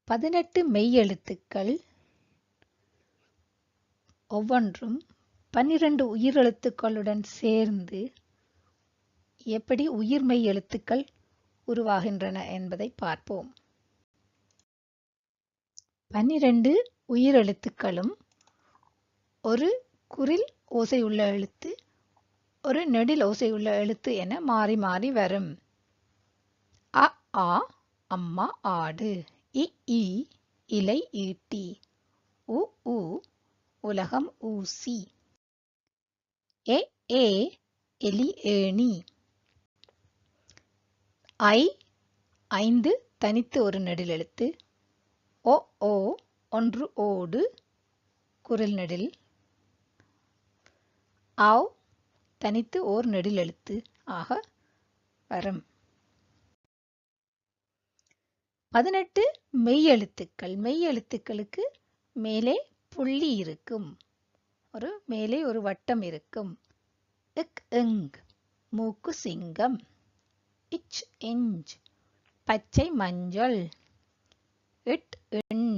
18 மெய்யெழுத்துக்கள் ஒவ்வொன்றும் 12 உயிரெழுத்துக்களுடன் சேர்ந்து எப்படி உயிர்மெய் எழுத்துக்கள் உருவாகின்றன என்பதை பார்ப்போம். 12 உயிரெழுத்துக்களும் ஒரு குறில் ஓசையுள்ள எழுத்து, ஒரு நெடில் ஓசையுள்ள எழுத்து என மாறி மாறி வரும். அ ஆ அம்மா ஆடு, இ ஈ இலை ஈட்டி, உ ஊ உலகம் ஊசி, எ ஏ எலி ஏணி, ஐ 5 தனித்து ஒரு நெடில் எழுத்து, ஓ ஓ ஒன்று ஓடு குரில் நெடில், ஆவ் தனித்து ஓர் நெடில் எழுத்து ஆக வரும். 18 மெய்யெழுத்துக்கள். மெய்யெழுத்துக்களுக்கு மேலே புள்ளி இருக்கும், மேலே ஒரு வட்டம் இருக்கும். இக் இங் மூக்கு சிங்கம், இச் இஞ்ச் பச்சை மஞ்சள், இட் இண்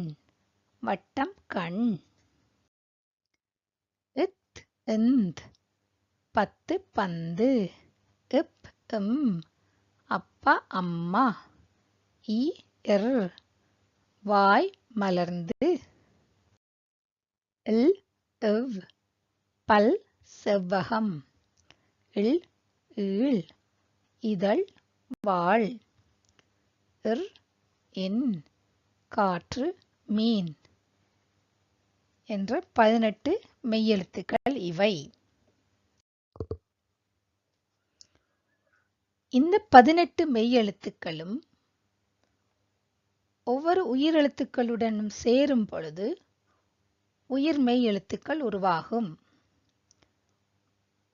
வட்டம் கண், இத் இந்த் 10 பந்து, இப் இம் அப்பா அம்மா, இ இர் வாய் மலர்ந்து, இல் இவ் பல் செவ்வகம், இல் ஈள் இதழ் வாள், இர் இன் காற்று மீன் என்ற 18 மெய்யெழுத்துக்கள் இவை. இந்த 18 மெய்யெழுத்துக்களும் ஒவ்வொரு உயிரெழுத்துக்களுடனும் சேரும் பொழுது உயிர் மெய் எழுத்துக்கள் உருவாகும்.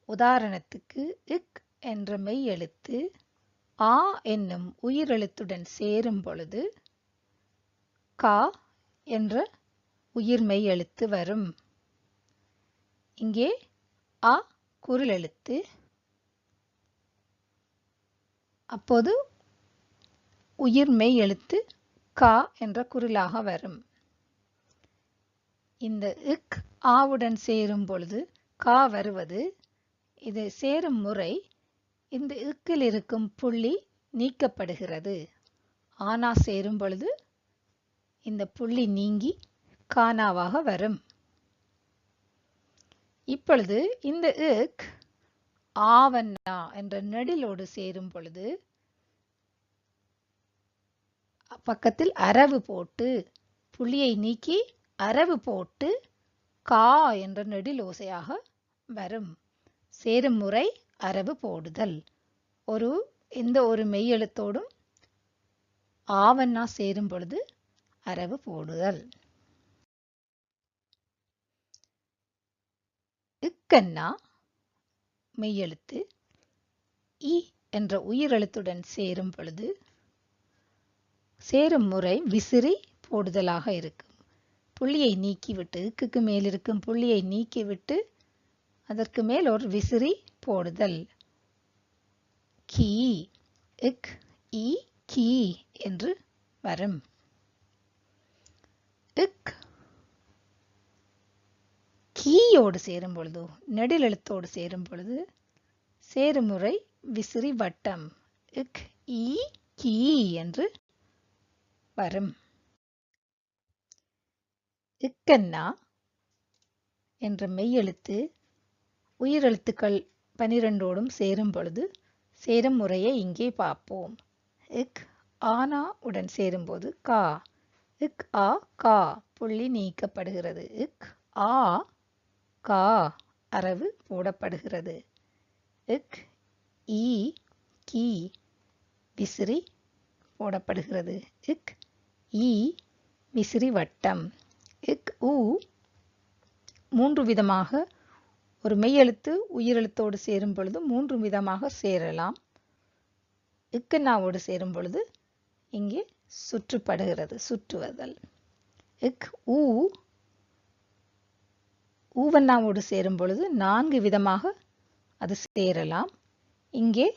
உதாரணத்துக்கு இக் என்ற மெய் எழுத்து ஆ என்னும் உயிரெழுத்துடன் சேரும் பொழுது கா என்ற உயிர்மெய் எழுத்து வரும். இங்கே அ குரில் எழுத்து, அப்போது உயிர்மெய் எழுத்து கா என்ற குரிலாக வரும். இந்த இக் ஆவுடன் சேரும் பொழுது கா வருவது, இது சேரும் முறை இந்த இக்கில் இருக்கும் புள்ளி நீக்கப்படுகிறது. ஆனா சேரும் பொழுது இந்த புள்ளி நீங்கி கானாவாக வரும். இப்பொழுது இந்த இக் ஆவண்ணா என்ற நெடிலோடு சேரும் பொழுது பக்கத்தில் அரவு போட்டு புள்ளியை நீக்கி அரவு போட்டு கா என்ற நெடில் ஓசையாக வரும். சேரும் முறை அரவு போடுதல். எந்த ஒரு மெய்யெழுத்தோடும் ஆவண்ணா சேரும் பொழுது அரவு போடுதல். இக்கண்ணா மெய்யெழுத்து இ என்ற உயிரெழுத்துடன் சேரும் பொழுது சேரும் முறை விசிறி போடுதலாக இருக்கும். புள்ளியை நீக்கிவிட்டு இக்குக்கு மேல் இருக்கும் புள்ளியை நீக்கிவிட்டு அதற்கு மேல் ஒரு விசிறி போடுதல். கீ இக் இ கீ என்று வரும். இக் கீயோடு சேரும் பொழுது, நெடில் எழுத்தோடு சேரும் பொழுது சேரும் முறை விசிறி வட்டம். இக் இ கீ என்று வரும். இக்கண்ணா என்ற மெய்யெழுத்து உயிரெழுத்துக்கள் 12ஓடும் சேரும் பொழுது சேரும் முறையை இங்கே பார்ப்போம். இக் ஆனா உடன் சேரும்போது கா, இக் ஆ கா புள்ளி நீக்கப்படுகிறது. இக் ஆ கா அரவு போடப்படுகிறது. இக் ஈ கீ விசிறி போடப்படுகிறது. இக் ஈ விசிறி வட்டம். இக் ஊ 3 விதமாக ஒரு மெய்யெழுத்து உயிரெழுத்தோடு சேரும் பொழுது 3 விதமாக சேரலாம். இக்கண்ணாவோடு சேரும் பொழுது இங்கே சுற்றுப்படுகிறது, சுற்றுவதல். இக் ஊ ஊவண்ணாவோடு சேரும் பொழுது 4 விதமாக அது சேரலாம். இங்கே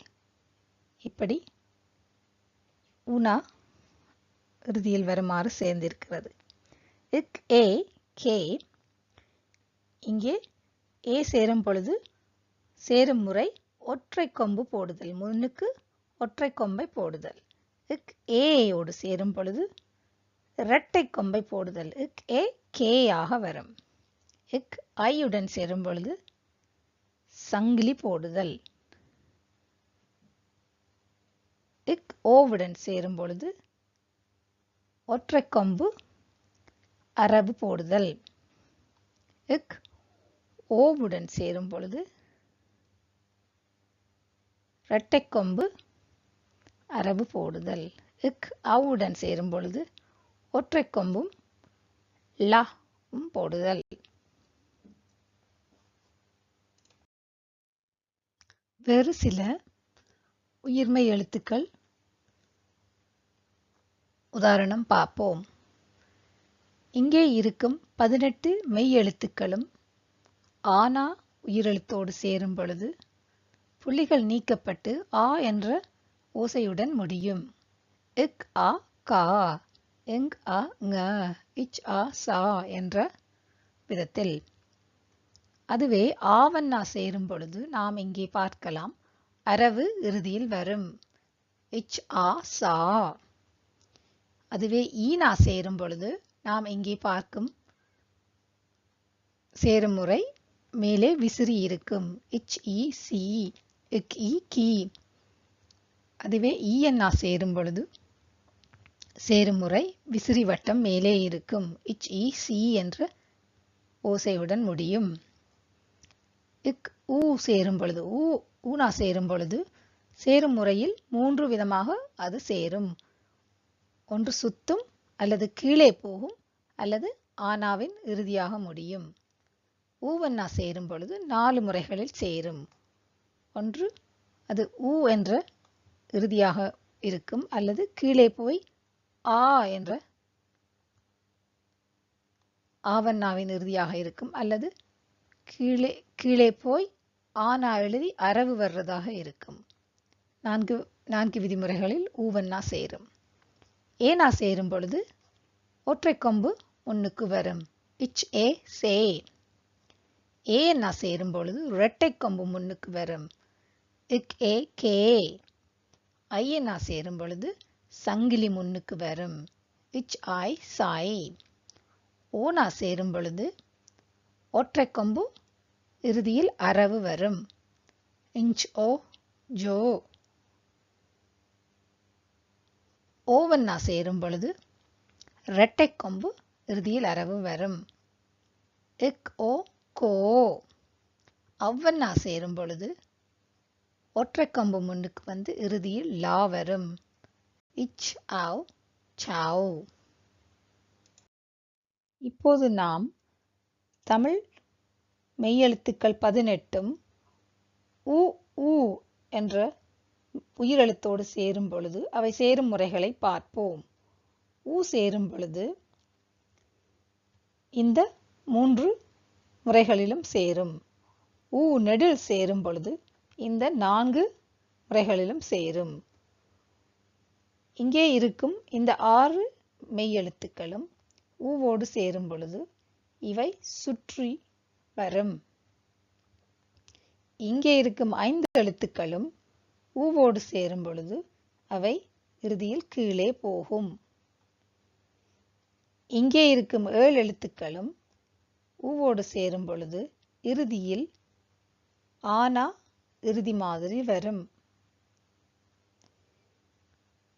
இப்படி ஊனா இறுதியில் வருமாறு சேர்ந்திருக்கிறது. இக் ஏ கே. இங்கே ஏ சேரும் பொழுது சேரும் முறை ஒற்றை கொம்பு போடுதல், முன்னுக்கு ஒற்றை கொம்பை போடுதல். இக் ஏயோடு சேரும் பொழுது இரட்டை கொம்பை போடுதல், இக் ஏ கே ஆக வரும். இக் ஐயுடன் சேரும் பொழுது சங்கிலி போடுதல். இக் ஓவுடன் சேரும் பொழுது ஒற்றை கொம்பு அரபு போடுதல். இக் ஓவுடன் சேரும் பொழுது இரட்டை கொம்பு அரபு போடுதல். இக் அவுடன் சேரும் பொழுது ஒற்றை கொம்பும் லும் போடுதல். வேறு சில உயிர்மெய் எழுத்துக்கள் உதாரணம் பார்ப்போம். இங்கே இருக்கும் 18 மெய் எழுத்துக்களும் ஆனா உயிரெழுத்தோடு சேரும் பொழுது புள்ளிகள் நீக்கப்பட்டு ஆ என்ற ஓசையுடன் முடியும். இக் ஆ கா, எங் ஆ ங, இச் ஆ சா என்ற விதத்தில். அதுவே ஆவண்ணா சேரும் பொழுது நாம் இங்கே பார்க்கலாம் அரவு இறுதியில் வரும், இச் ஆ சா. அதுவே ஈனா சேரும் பொழுது நாம் இங்கே பார்க்கும் சேரும் முறை மேலே விசிறி இருக்கும், இச் ஈ சி, இக் ஈ கி. அதுவே ஈயண்ணா சேரும் பொழுது சேரும் முறை விசிறி வட்டம் மேலே இருக்கும், இச் ஈ சி என்ற ஓசையுடன் முடியும். இக் ஊ சேரும் பொழுது ஊனா சேரும் பொழுது சேரும் முறையில் 3 விதமாக அது சேரும். ஒன்று சுத்தும், அல்லது கீழே போகும், அல்லது ஆனாவின் இறுதியாக முடியும். ஊவண்ணா சேரும் பொழுது 4 முறைகளில் சேரும். ஒன்று அது ஊ என்ற இறுதியாக இருக்கும், அல்லது கீழே போய் ஆ என்ற ஆவண்ணாவின் இறுதியாக இருக்கும், அல்லது கீழே போய் ஆனா எழுதி அரவு வர்றதாக இருக்கும். 4 விதிமுறைகளில் ஊவண்ணா சேரும். ஏனா சேரும் பொழுது ஒற்றை கொம்பு முன்னுக்கு வரும், இச் ஏ சே. ஏன்னா சேரும் பொழுது இரட்டை கொம்பு முன்னுக்கு வரும், இக் ஏ கே. ஐயனா சேரும் பொழுது சங்கிலி முன்னுக்கு வரும், இச் ஆய் சாய். ஓனா சேரும் பொழுது ஒற்றை கொம்பு இறுதியில் அரவு வரும், இஞ்ச் ஓ ஜோ. ஓவண்ணா சேரும் பொழுது இரட்டை கொம்பு இறுதியில் அரவு வரும், இக் ஓ கோ. அவ்வண்ணா சேரும் பொழுது ஒற்றை கொம்பு முன்னுக்கு வந்து இறுதியில் லா வரும், இச் ஆவ் சாவ். இப்போது நாம் தமிழ் மெய்யெழுத்துக்கள் 18ம் உ ஊ என்ற உயிரெழுத்தோடு சேரும் பொழுது அவை சேரும் முறைகளை பார்ப்போம். ஊ சேரும் பொழுது இந்த 3 முறைகளிலும் சேரும். ஊ நெடில் சேரும் பொழுது இந்த 4 முறைகளிலும் சேரும். இங்கே இருக்கும் இந்த 6 மெய்யெழுத்துக்களும் ஊவோடு சேரும் பொழுது இவை சுற்றி வரும். இங்கே இருக்கும் 5 எழுத்துக்களும் ஊவோடு சேரும் பொழுது அவை இறுதியில் கீழே போகும். இங்கே இருக்கும் 7 எழுத்துக்களும் ஊவோடு சேரும் பொழுது இறுதியில் ஆனா இறுதி மாதிரி வரும்.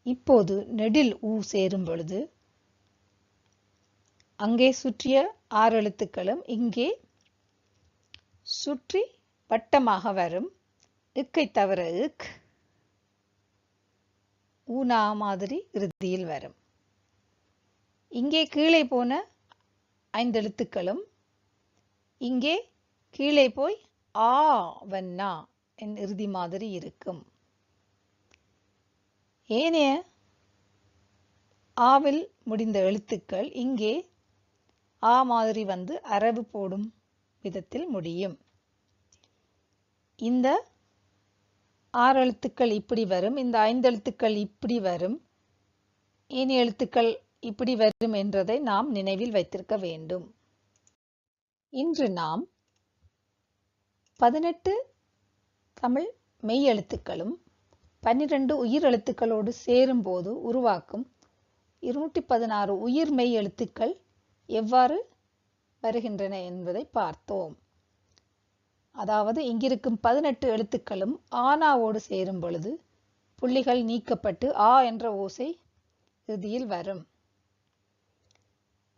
இப்போது நெடில் ஊ சேரும் பொழுது அங்கே சுற்றிய 6 எழுத்துக்களும் இங்கே சுற்றி வட்டமாக வரும். இக்கை தவிர இக் ஊனா மாதிரி இறுதியில் வரும். இங்கே கீழே போன 5 எழுத்துக்களும் இங்கே கீழே போய் ஆ வண்ணா என் இறுதி மாதிரி இருக்கும். ஏனைய ஆவில் முடிந்த எழுத்துக்கள் இங்கே ஆ மாதிரி வந்து அரபு போடும் விதத்தில் முடியும். இந்த 6 எழுத்துக்கள் இப்படி வரும், இந்த 5 எழுத்துக்கள் இப்படி வரும். ஏனைய எழுத்துக்கள் இப்படி வரும் என்றதை நாம் நினைவில் வைத்திருக்க வேண்டும். இன்று நாம் 18 தமிழ் மெய் எழுத்துக்களும் 12 உயிர் எழுத்துக்களோடு சேரும்போது உருவாக்கும் 216 உயிர் மெய் எழுத்துக்கள் எவ்வாறு வருகின்றன என்பதை பார்த்தோம். அதாவது இங்கிருக்கும் 18 எழுத்துக்களும் ஆனாவோடு சேரும் பொழுது புள்ளிகள் நீக்கப்பட்டு ஆ என்ற ஓசை இறுதியில் வரும்.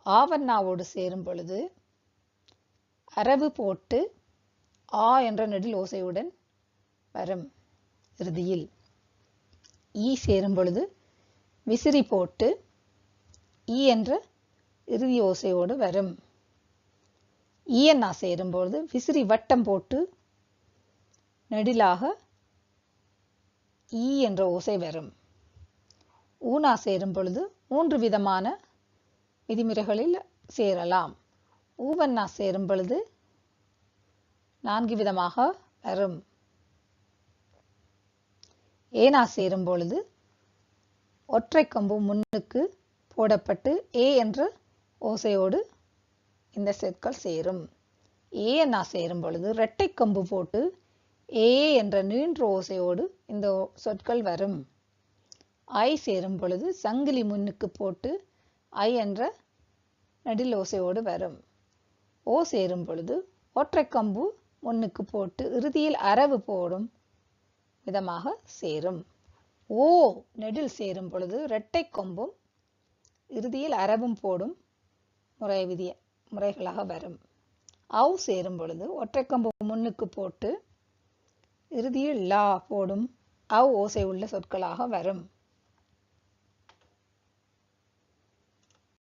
ஆவண்ணாவோடு சேரும் பொழுது அரவு போட்டு ஆ என்ற நெடில் ஓசையுடன் வரும் இறுதியில். ஈ சேரும் பொழுது விசிறி போட்டு ஈ என்ற இறுதி ஓசையோடு வரும். ஈயண்ணா சேரும்பொழுது விசிறி வட்டம் போட்டு நெடிலாக ஈ என்ற ஓசை வரும். ஊனா சேரும் பொழுது 3 விதமான விதிமுறைகளில் சேரலாம். ஊவண்ணா சேரும் பொழுது 4 விதமாக வரும். ஏனா சேரும் பொழுது ஒற்றை கொம்பு முன்னுக்கு போடப்பட்டு ஏ என்ற ஓசையோடு இந்த சொற்கள் சேரும். ஏனா சேரும் பொழுது இரட்டை கொம்பு போட்டு ஏ என்ற நீண்ட ஓசையோடு இந்த சொற்கள் வரும். ஐ சேரும் பொழுது சங்கிலி முன்னுக்கு போட்டு ஐ என்ற நெடில் ஓசையோடு வரும். ஓ சேரும் பொழுது ஒற்றை கொம்பு முன்னுக்கு போட்டு இறுதியில் அரவு போடும் விதமாக சேரும். ஓ நெடில் சேரும் பொழுது இரட்டை கொம்பும் இறுதியில் அரவும் போடும் முறைகளாக வரும். அவ் சேரும் பொழுது ஒற்றை கொம்பு முன்னுக்கு போட்டு இறுதியில் லா போடும் அவ் ஓசை உள்ள சொற்களாக வரும்.